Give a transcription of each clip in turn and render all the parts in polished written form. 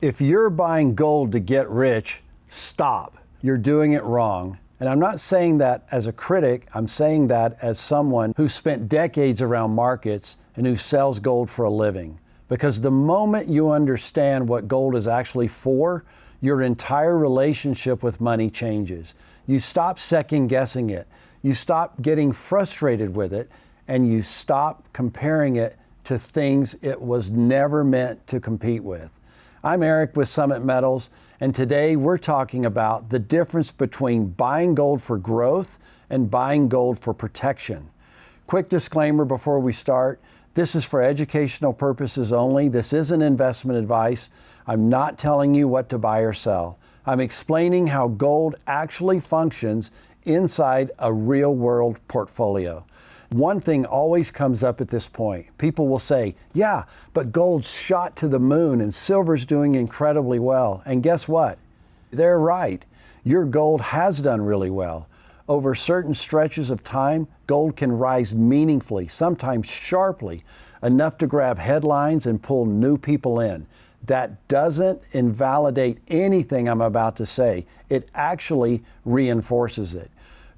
If you're buying gold to get rich, stop. You're doing it wrong. And I'm not saying that as a critic, I'm saying that as someone who spent decades around markets and who sells gold for a living. Because the moment you understand what gold is actually for, your entire relationship with money changes. You stop second guessing it. You stop getting frustrated with it, and you stop comparing it to things it was never meant to compete with. I'm Eric with Summit Metals, and today we're talking about the difference between buying gold for growth and buying gold for protection. Quick disclaimer before we start, this is for educational purposes only. This isn't investment advice. I'm not telling you what to buy or sell. I'm explaining how gold actually functions inside a real-world portfolio. One thing always comes up at this point. People will say, yeah, but gold's shot to the moon and silver's doing incredibly well. And guess what? They're right. Your gold has done really well. Over certain stretches of time, gold can rise meaningfully, sometimes sharply, enough to grab headlines and pull new people in. That doesn't invalidate anything I'm about to say. It actually reinforces it.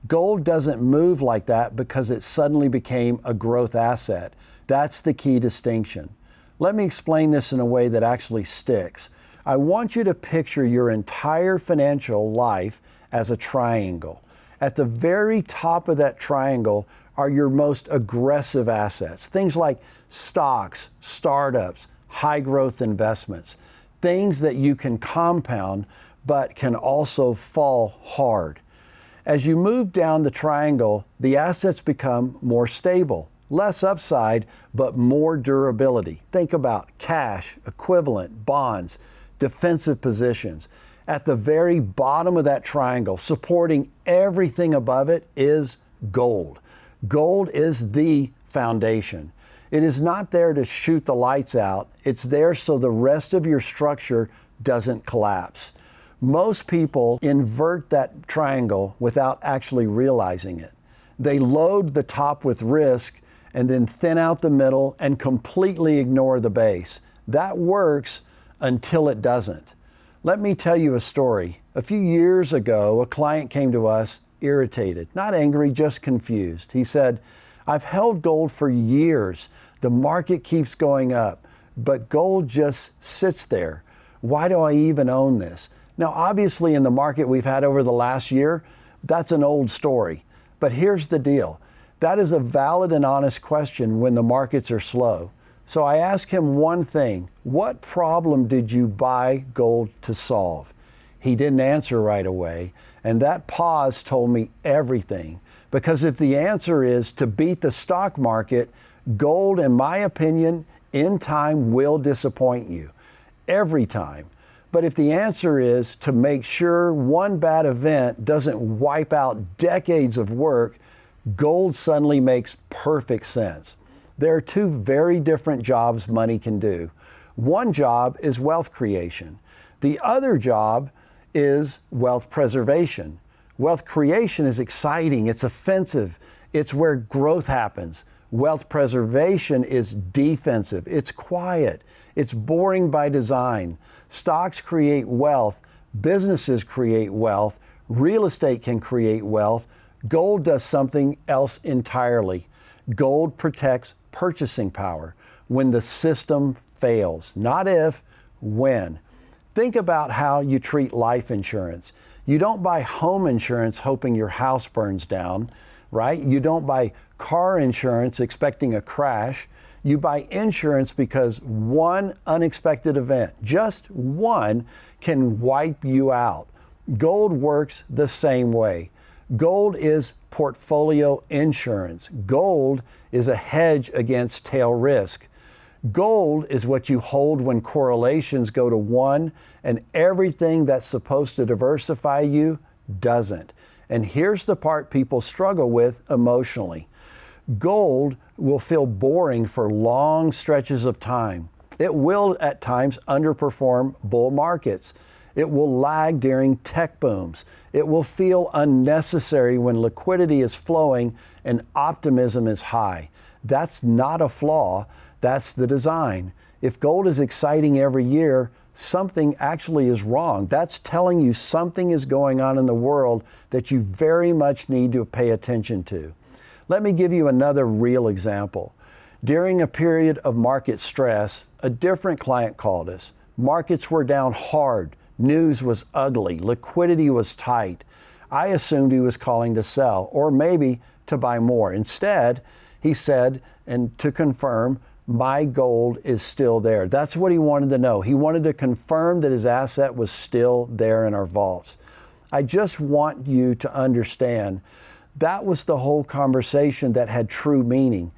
Gold doesn't move like that because it suddenly became a growth asset. That's the key distinction. Let me explain this in a way that actually sticks. I want you to picture your entire financial life as a triangle. At the very top of that triangle are your most aggressive assets. Things like stocks, startups, high growth investments, things that you can compound but can also fall hard. As you move down the triangle, the assets become more stable, less upside, but more durability. Think about cash, equivalent, bonds, defensive positions. At the very bottom of that triangle, supporting everything above it, is gold. Gold is the foundation. It is not there to shoot the lights out. It's there so the rest of your structure doesn't collapse. Most people invert that triangle without actually realizing it. They load the top with risk and then thin out the middle and completely ignore the base. That works until it doesn't. Let me tell you a story. A few years ago, a client came to us irritated, not angry, just confused. He said, I've held gold for years. The market keeps going up, but gold just sits there. Why do I even own this? Now, obviously, in the market we've had over the last year, that's an old story. But here's the deal. That is a valid and honest question when the markets are slow. So I asked him one thing. What problem did you buy gold to solve? He didn't answer right away. And that pause told me everything. Because if the answer is to beat the stock market, gold, in my opinion, in time will disappoint you. Every time. But if the answer is to make sure one bad event doesn't wipe out decades of work, gold suddenly makes perfect sense. There are two very different jobs money can do. One job is wealth creation. The other job is wealth preservation. Wealth creation is exciting, it's offensive, it's where growth happens. Wealth preservation is defensive, it's quiet, it's boring by design. Stocks create wealth, businesses create wealth, real estate can create wealth. Gold does something else entirely. Gold protects purchasing power when the system fails. Not if, when. Think about how you treat life insurance. You don't buy home insurance hoping your house burns down, right? You don't buy car insurance expecting a crash. You buy insurance because one unexpected event, just one, can wipe you out. Gold works the same way. Gold is portfolio insurance. Gold is a hedge against tail risk. Gold is what you hold when correlations go to 1 and everything that's supposed to diversify you doesn't. And here's the part people struggle with emotionally. Gold will feel boring for long stretches of time. It will at times underperform bull markets. It will lag during tech booms. It will feel unnecessary when liquidity is flowing and optimism is high. That's not a flaw, that's the design. If gold is exciting every year, something actually is wrong. That's telling you something is going on in the world that you very much need to pay attention to. Let me give you another real example. During a period of market stress, a different client called us. Markets were down hard. News was ugly. Liquidity was tight. I assumed he was calling to sell or maybe to buy more. Instead, he said, and to confirm, my gold is still there. That's what he wanted to know. He wanted to confirm that his asset was still there in our vaults. I just want you to understand that was the whole conversation that had true meaning.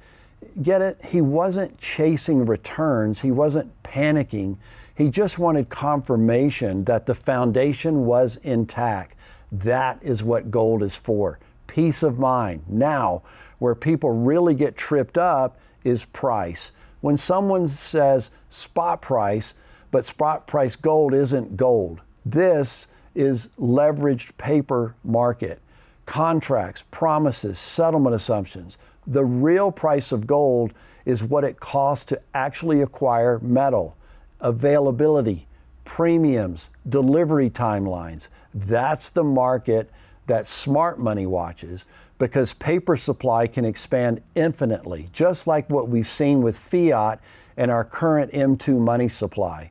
Get it? He wasn't chasing returns. He wasn't panicking. He just wanted confirmation that the foundation was intact. That is what gold is for. Peace of mind. Now, where people really get tripped up is price. When someone says spot price, but spot price gold isn't gold. This is leveraged paper market. Contracts, promises, settlement assumptions. The real price of gold is what it costs to actually acquire metal, availability, premiums, delivery timelines. That's the market that smart money watches, because paper supply can expand infinitely, just like what we've seen with fiat and our current M2 money supply.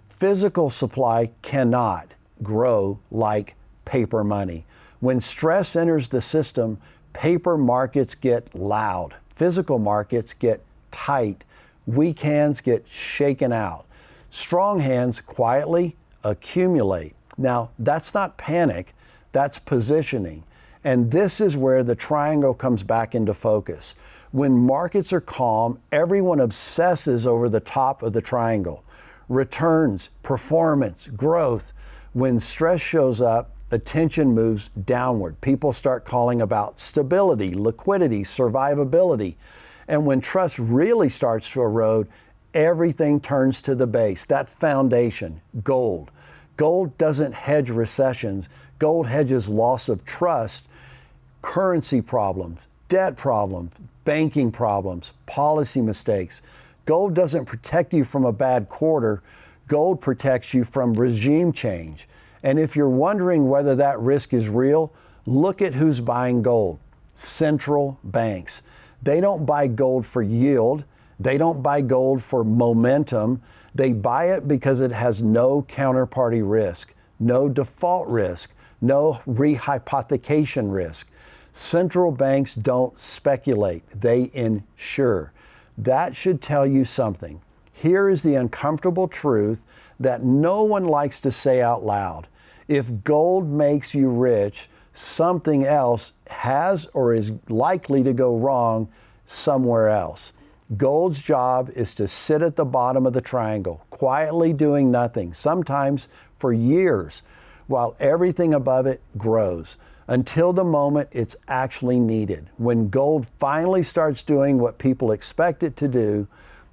Physical supply cannot grow like paper money. When stress enters the system, paper markets get loud. Physical markets get tight. Weak hands get shaken out. Strong hands quietly accumulate. Now, that's not panic, that's positioning. And this is where the triangle comes back into focus. When markets are calm, everyone obsesses over the top of the triangle. Returns, performance, growth. When stress shows up, attention moves downward. People start calling about stability, liquidity, survivability. And when trust really starts to erode, everything turns to the base, that foundation, gold. Gold doesn't hedge recessions. Gold hedges loss of trust, currency problems, debt problems, banking problems, policy mistakes. Gold doesn't protect you from a bad quarter. Gold protects you from regime change. And if you're wondering whether that risk is real, look at who's buying gold. Central banks. They don't buy gold for yield. They don't buy gold for momentum. They buy it because it has no counterparty risk, no default risk, no rehypothecation risk. Central banks don't speculate, they insure. That should tell you something. Here is the uncomfortable truth that no one likes to say out loud. If gold makes you rich, something else has or is likely to go wrong somewhere else. Gold's job is to sit at the bottom of the triangle, quietly doing nothing, sometimes for years, while everything above it grows, until the moment it's actually needed. When gold finally starts doing what people expect it to do,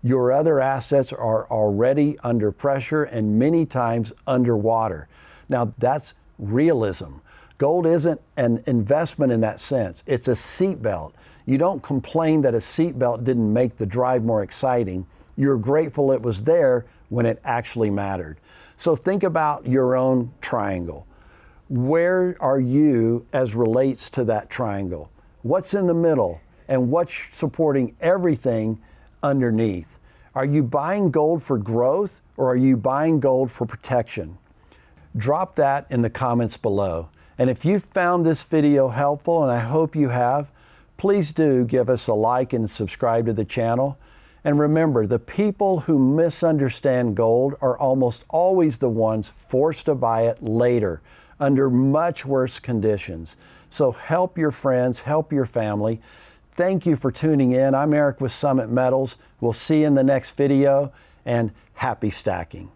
your other assets are already under pressure and many times underwater. Now, that's realism. Gold isn't an investment in that sense. It's a seatbelt. You don't complain that a seatbelt didn't make the drive more exciting. You're grateful it was there when it actually mattered. So think about your own triangle. Where are you as relates to that triangle? What's in the middle and what's supporting everything underneath? Are you buying gold for growth or are you buying gold for protection? Drop that in the comments below. And if you found this video helpful, and I hope you have, please do give us a like and subscribe to the channel. And remember, the people who misunderstand gold are almost always the ones forced to buy it later, under much worse conditions. So help your friends, help your family. Thank you for tuning in. I'm Eric with Summit Metals. We'll see you in the next video, and happy stacking.